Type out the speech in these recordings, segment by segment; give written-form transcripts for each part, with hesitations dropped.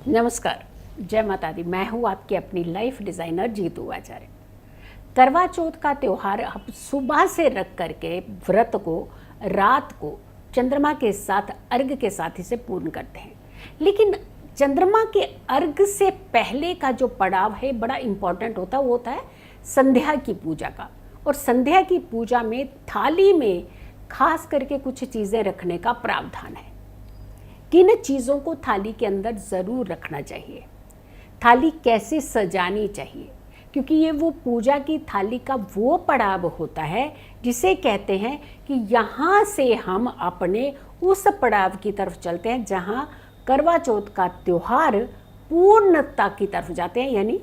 नमस्कार, जय माता दी। मैं हूँ आपकी अपनी लाइफ डिज़ाइनर जीतू आचार्य। करवा चौथ का त्यौहार आप सुबह से रख करके व्रत को रात को चंद्रमा के साथ अर्घ के साथ इसे पूर्ण करते हैं। लेकिन चंद्रमा के अर्घ से पहले का जो पड़ाव है बड़ा इम्पॉर्टेंट होता है, वो होता है संध्या की पूजा का। और संध्या की पूजा में थाली में खास करके कुछ चीज़ें रखने का प्रावधान है। किन चीज़ों को थाली के अंदर ज़रूर रखना चाहिए, थाली कैसे सजानी चाहिए, क्योंकि ये वो पूजा की थाली का वो पड़ाव होता है जिसे कहते हैं कि यहाँ से हम अपने उस पड़ाव की तरफ चलते हैं जहाँ करवा चौथ का त्यौहार पूर्णता की तरफ जाते हैं, यानी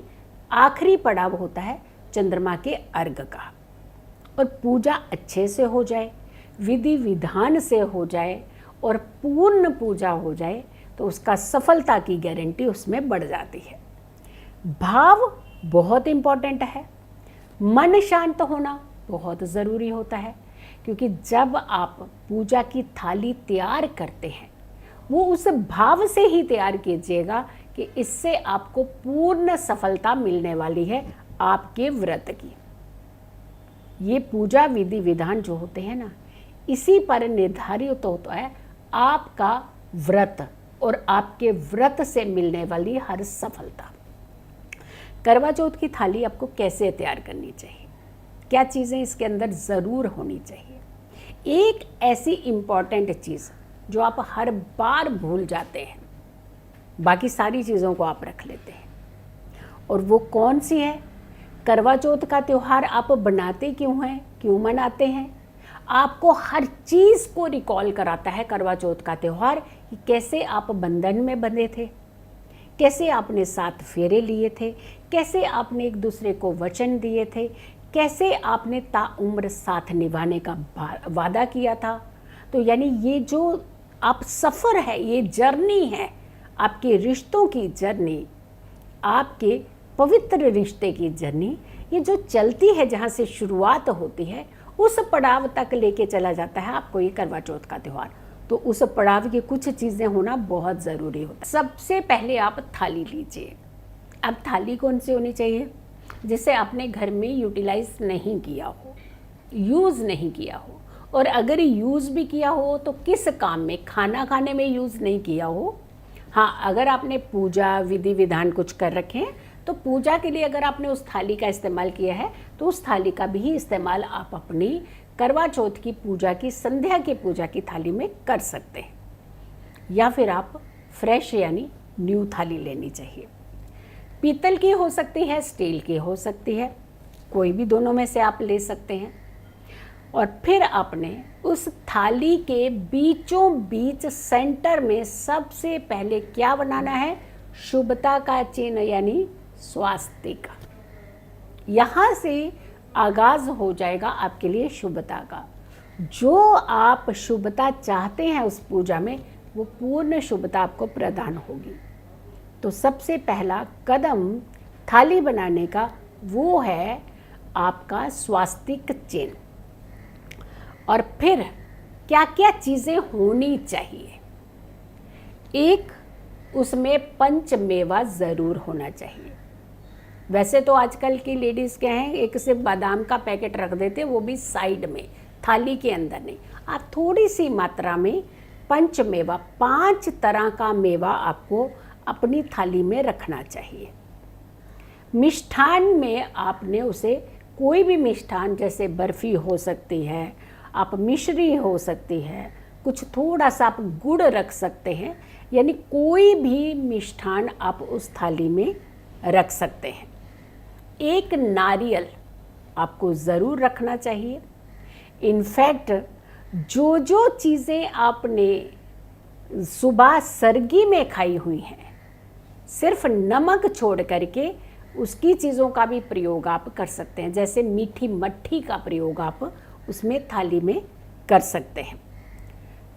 आखिरी पड़ाव होता है चंद्रमा के अर्घ का। और पूजा अच्छे से हो जाए, विधि विधान से हो जाए और पूर्ण पूजा हो जाए तो उसका सफलता की गारंटी उसमें बढ़ जाती है। भाव बहुत इम्पॉर्टेंट है, मन शांत होना बहुत ज़रूरी होता है, क्योंकि जब आप पूजा की थाली तैयार करते हैं वो उस भाव से ही तैयार कीजिएगा कि इससे आपको पूर्ण सफलता मिलने वाली है आपके व्रत की। ये पूजा विधि विधान जो होते हैं ना, इसी पर निर्धारित होता है आपका व्रत और आपके व्रत से मिलने वाली हर सफलता। करवा चौथ की थाली आपको कैसे तैयार करनी चाहिए, क्या चीज़ें इसके अंदर ज़रूर होनी चाहिए। एक ऐसी इम्पॉर्टेंट चीज़ जो आप हर बार भूल जाते हैं, बाकी सारी चीज़ों को आप रख लेते हैं, और वो कौन सी है। करवा चौथ का त्यौहार आप बनाते क्यों हैं, क्यों मनाते हैं। आपको हर चीज़ को रिकॉल कराता है करवा चौथ का त्यौहार कि कैसे आप बंधन में बंधे थे, कैसे आपने 7 फेरे लिए थे, कैसे आपने एक दूसरे को वचन दिए थे, कैसे आपने ताउम्र साथ निभाने का वादा किया था। तो यानी ये जो आप सफ़र है, ये जर्नी है, आपके रिश्तों की जर्नी, आपके पवित्र रिश्ते की जर्नी, ये जो चलती है, जहाँ से शुरुआत होती है उस पड़ाव तक लेके चला जाता है आपको ये करवा चौथ का त्यौहार। तो उस पड़ाव की कुछ चीज़ें होना बहुत ज़रूरी होता है। सबसे पहले आप थाली लीजिए। अब थाली कौन सी होनी चाहिए, जिसे आपने घर में यूटिलाइज नहीं किया हो, यूज़ नहीं किया हो, और अगर यूज़ भी किया हो तो किस काम में, खाना खाने में यूज़ नहीं किया हो। हाँ, अगर आपने पूजा विधि विधान कुछ कर रखे हैं तो पूजा के लिए अगर आपने उस थाली का इस्तेमाल किया है तो उस थाली का भी इस्तेमाल आप अपनी करवा चौथ की पूजा की, संध्या की पूजा की थाली में कर सकते हैं। या फिर आप फ्रेश यानी न्यू थाली लेनी चाहिए। पीतल की हो सकती है, स्टील की हो सकती है, कोई भी दोनों में से आप ले सकते हैं। और फिर आपने उस थाली के बीचों बीच सेंटर में सबसे पहले क्या बनाना है, शुभता का चिन्ह यानी स्वास्तिक। यहाँ से आगाज हो जाएगा आपके लिए शुभता का। जो आप शुभता चाहते हैं उस पूजा में, वो पूर्ण शुभता आपको प्रदान होगी। तो सबसे पहला कदम थाली बनाने का वो है आपका स्वास्तिक चिन्ह। और फिर क्या क्या चीज़ें होनी चाहिए। एक, उसमें पंचमेवा ज़रूर होना चाहिए। वैसे तो आजकल की लेडीज़ क्या हैं, एक से बादाम का पैकेट रख देते, वो भी साइड में, थाली के अंदर नहीं। आप थोड़ी सी मात्रा में पंचमेवा, 5 तरह का मेवा आपको अपनी थाली में रखना चाहिए। मिष्ठान में आपने उसे कोई भी मिष्ठान, जैसे बर्फ़ी हो सकती है, आप मिश्री हो सकती है, कुछ थोड़ा सा आप गुड़ रख सकते हैं, यानी कोई भी मिष्ठान आप उस थाली में रख सकते हैं। एक नारियल आपको ज़रूर रखना चाहिए। इनफैक्ट जो जो चीज़ें आपने सुबह सरगी में खाई हुई हैं, सिर्फ नमक छोड़ करके उसकी चीज़ों का भी प्रयोग आप कर सकते हैं। जैसे मीठी मट्ठी का प्रयोग आप उसमें थाली में कर सकते हैं।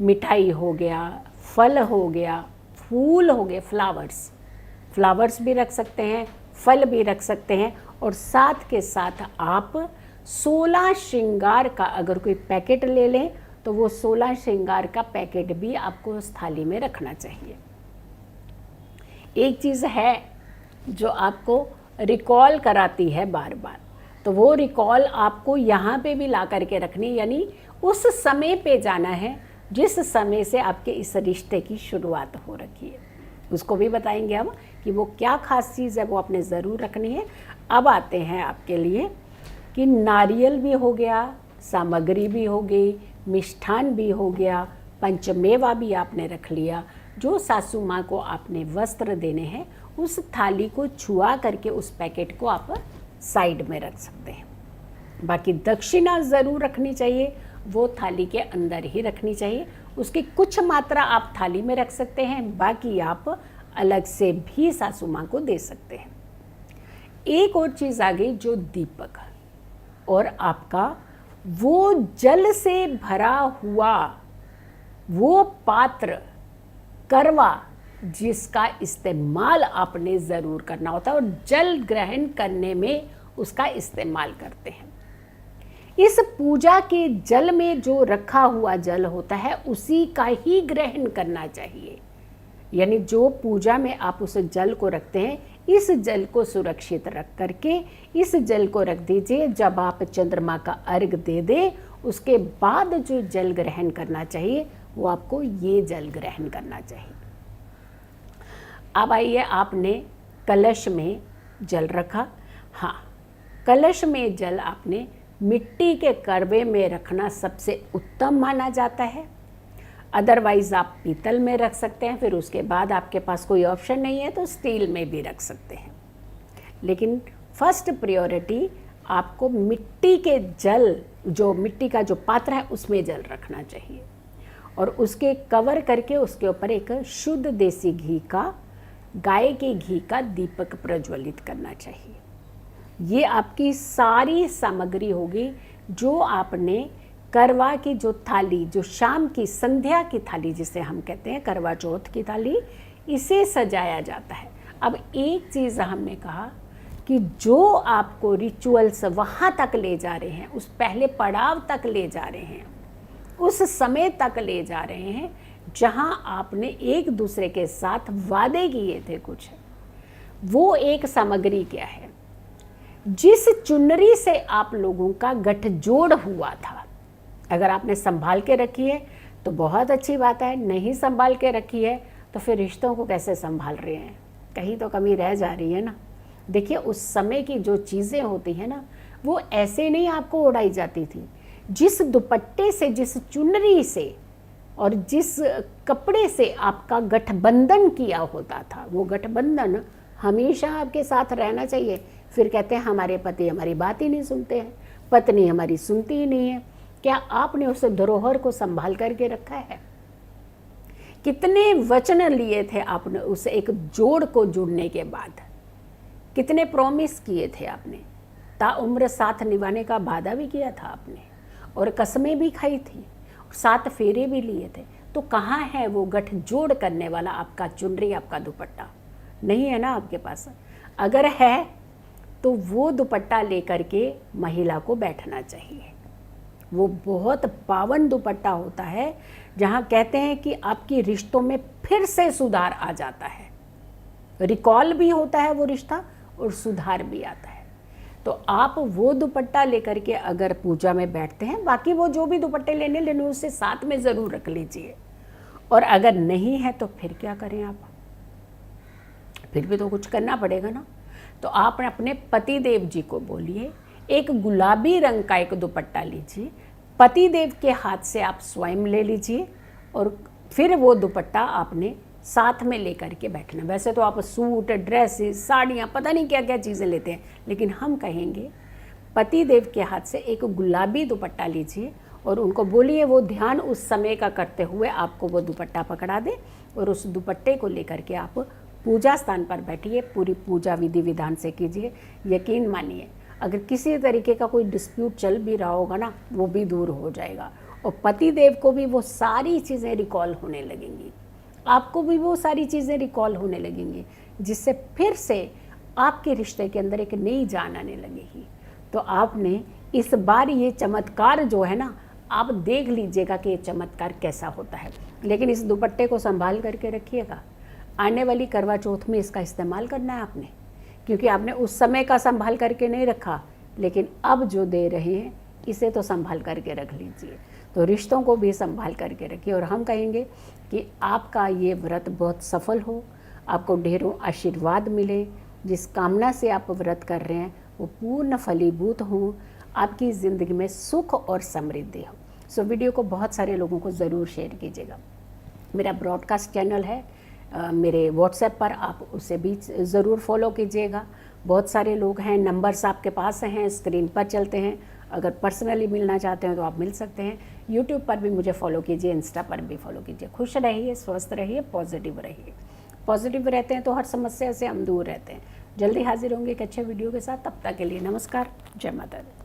मिठाई हो गया, फल हो गया, फूल हो गए, फ्लावर्स भी रख सकते हैं, फल भी रख सकते हैं। और साथ के साथ आप 16 श्रृंगार का अगर कोई पैकेट ले लें तो वो 16 श्रृंगार का पैकेट भी आपको उस थाली में रखना चाहिए। एक चीज़ है जो आपको रिकॉल कराती है बार बार, तो वो रिकॉल आपको यहाँ पे भी ला करके रखनी, यानी उस समय पे जाना है जिस समय से आपके इस रिश्ते की शुरुआत हो रखी है। उसको भी बताएंगे हम कि वो क्या खास चीज़ है, वो आपने ज़रूर रखनी है। अब आते हैं आपके लिए कि नारियल भी हो गया, सामग्री भी हो गई, मिष्ठान भी हो गया, पंचमेवा भी आपने रख लिया। जो सासू माँ को आपने वस्त्र देने हैं उस थाली को छुआ करके उस पैकेट को आप साइड में रख सकते हैं। बाकी दक्षिणा ज़रूर रखनी चाहिए, वो थाली के अंदर ही रखनी चाहिए। उसकी कुछ मात्रा आप थाली में रख सकते हैं, बाकी आप अलग से भी सासू माँ को दे सकते हैं। एक और चीज़ आ गई, जो दीपक और आपका वो जल से भरा हुआ वो पात्र करवा, जिसका इस्तेमाल आपने ज़रूर करना होता है और जल ग्रहण करने में उसका इस्तेमाल करते हैं। इस पूजा के जल में जो रखा हुआ जल होता है उसी का ही ग्रहण करना चाहिए। यानी जो पूजा में आप उस जल को रखते हैं, इस जल को सुरक्षित रख करके इस जल को रख दीजिए। जब आप चंद्रमा का अर्घ दे दें उसके बाद जो जल ग्रहण करना चाहिए वो आपको ये जल ग्रहण करना चाहिए। अब आइए, आपने कलश में जल रखा। हाँ, कलश में जल आपने मिट्टी के करवे में रखना सबसे उत्तम माना जाता है। अदरवाइज़ आप पीतल में रख सकते हैं, फिर उसके बाद आपके पास कोई ऑप्शन नहीं है तो स्टील में भी रख सकते हैं। लेकिन फर्स्ट प्रायोरिटी आपको मिट्टी के जल, जो मिट्टी का जो पात्र है उसमें जल रखना चाहिए और उसके कवर करके उसके ऊपर एक शुद्ध देसी घी का, गाय के घी का दीपक प्रज्वलित करना चाहिए। ये आपकी सारी सामग्री होगी जो आपने करवा की जो थाली, जो शाम की संध्या की थाली जिसे हम कहते हैं करवा चौथ की थाली, इसे सजाया जाता है। अब एक चीज़ हमने कहा कि जो आपको रिचुअल्स वहाँ तक ले जा रहे हैं, उस पहले पड़ाव तक ले जा रहे हैं, उस समय तक ले जा रहे हैं जहाँ आपने एक दूसरे के साथ वादे किए थे कुछ, वो एक सामग्री क्या है? जिस चुनरी से आप लोगों का गठजोड़ हुआ था, अगर आपने संभाल के रखी है तो बहुत अच्छी बात है, नहीं संभाल के रखी है तो फिर रिश्तों को कैसे संभाल रहे हैं? कहीं तो कमी रह जा रही है ना। देखिए, उस समय की जो चीज़ें होती हैं ना, वो ऐसे नहीं आपको उड़ाई जाती थी। जिस दुपट्टे से, जिस चुनरी से और जिस कपड़े से आपका गठबंधन किया होता था, वो गठबंधन हमेशा आपके साथ रहना चाहिए। फिर कहते हैं हमारे पति हमारी बात ही नहीं सुनते हैं, पत्नी हमारी सुनती ही नहीं है। क्या आपने उस धरोहर को संभाल करके रखा है? कितने वचन लिए थे आपने उस एक जोड़ को जुड़ने के बाद? कितने प्रॉमिस किए थे आपने? ताउम्र साथ निभाने का वादा भी किया था आपने और कसमें भी खाई थी, 7 फेरे भी लिए थे। तो कहाँ है वो गठजोड़ करने वाला आपका चुनरी, आपका दुपट्टा? नहीं है ना आपके पास। अगर है तो वो दुपट्टा लेकर के महिला को बैठना चाहिए। वो बहुत पावन दुपट्टा होता है जहाँ कहते हैं कि आपकी रिश्तों में फिर से सुधार आ जाता है, रिकॉल भी होता है वो रिश्ता और सुधार भी आता है। तो आप वो दुपट्टा लेकर के अगर पूजा में बैठते हैं, बाकी वो जो भी दुपट्टे लेने उससे साथ में ज़रूर रख लीजिए। और अगर नहीं है तो फिर क्या करें आप? फिर भी तो कुछ करना पड़ेगा ना। तो आप अपने पति देव जी को बोलिए, एक गुलाबी रंग का एक दुपट्टा लीजिए, पति देव के हाथ से आप स्वयं ले लीजिए और फिर वो दुपट्टा आपने साथ में लेकर के बैठना। वैसे तो आप सूट, ड्रेसेस, साड़ियाँ, पता नहीं क्या क्या चीज़ें लेते हैं, लेकिन हम कहेंगे पति देव के हाथ से एक गुलाबी दुपट्टा लीजिए और उनको बोलिए वो ध्यान उस समय का करते हुए आपको वो दुपट्टा पकड़ा दे और उस दुपट्टे को लेकर के आप पूजा स्थान पर बैठिए। पूरी पूजा विधि विधान से कीजिए। यकीन मानिए, अगर किसी तरीके का कोई डिस्प्यूट चल भी रहा होगा ना, वो भी दूर हो जाएगा और पति देव को भी वो सारी चीज़ें रिकॉल होने लगेंगी, आपको भी वो सारी चीज़ें रिकॉल होने लगेंगी, जिससे फिर से आपके रिश्ते के अंदर एक नई जान आने लगेगी। तो आपने इस बार ये चमत्कार जो है ना, आप देख लीजिएगा कि ये चमत्कार कैसा होता है। लेकिन इस दुपट्टे को संभाल करके रखिएगा। आने वाली करवा चौथ में इसका इस्तेमाल करना है आपने, क्योंकि आपने उस समय का संभाल करके नहीं रखा, लेकिन अब जो दे रहे हैं इसे तो संभाल करके रख लीजिए। तो रिश्तों को भी संभाल करके रखिए। और हम कहेंगे कि आपका ये व्रत बहुत सफल हो, आपको ढेरों आशीर्वाद मिले, जिस कामना से आप व्रत कर रहे हैं वो पूर्ण फलीभूत हो, आपकी ज़िंदगी में सुख और समृद्धि हो। सो वीडियो को बहुत सारे लोगों को ज़रूर शेयर कीजिएगा। मेरा ब्रॉडकास्ट चैनल है मेरे व्हाट्सएप पर, आप उसे भी ज़रूर फॉलो कीजिएगा। बहुत सारे लोग हैं, नंबर्स आपके पास हैं, स्क्रीन पर चलते हैं। अगर पर्सनली मिलना चाहते हैं तो आप मिल सकते हैं। यूट्यूब पर भी मुझे फॉलो कीजिए, इंस्टा पर भी फॉलो कीजिए। खुश रहिए, स्वस्थ रहिए, पॉजिटिव रहिए। पॉजिटिव रहते हैं तो हर समस्या से हम दूर रहते हैं। जल्दी हाजिर होंगे एक अच्छे वीडियो के साथ। तब तक के लिए नमस्कार, जय माता दी।